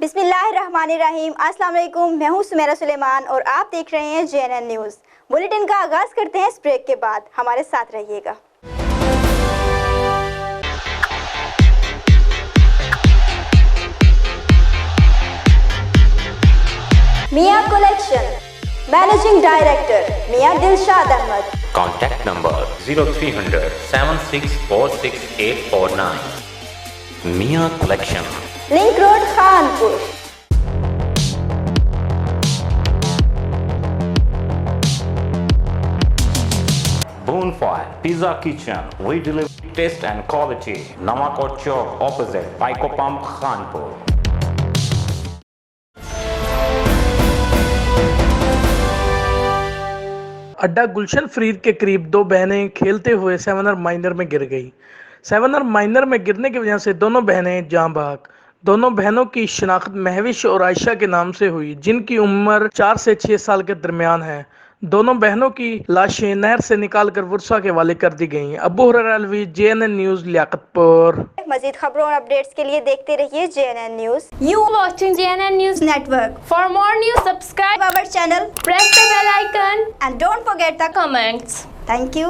बिस्मिल्लाहिर्रहमानिर्रहीम। अस्सलाम वालेकुम। मैं हूं सुमेरा सुलेमान और आप देख रहे हैं JNN न्यूज़। बुलेटिन का आगाज़ करते हैं इस ब्रेक के बाद, हमारे साथ रहिएगा। Mian collection, managing director Mian Dilshad Ahmad. Contact number 0300 76468449. Mia Collection. Link road Khanpur. Bonfire Pizza Kitchen. We deliver taste and quality. Namakot Chowk opposite Paiko Pump Khanpur. अड्डा गुलशन फरीद के करीब दो बहनें खेलते हुए सेवनर माइनर में गिर गई। सेवनर माइनर में गिरने की वजह से दोनों बहनें जाँ बहक। दोनों बहनों की शिनाख्त महविश और आयशा के नाम से हुई, जिनकी उम्र 4 से 6 साल के दरमियान है। दोनों बहनों की लाशें नहर से निकालकर वर्षा के हवाले कर दी गई। Abu Huraira Alvi, JNN news, Liaquatpur. मजीद खबरों और अपडेट्स के लिए देखते रहिए JNN news. You watching JNN News Network. For more news, subscribe our channel, press the bell icon and don't forget the comments. Thank you.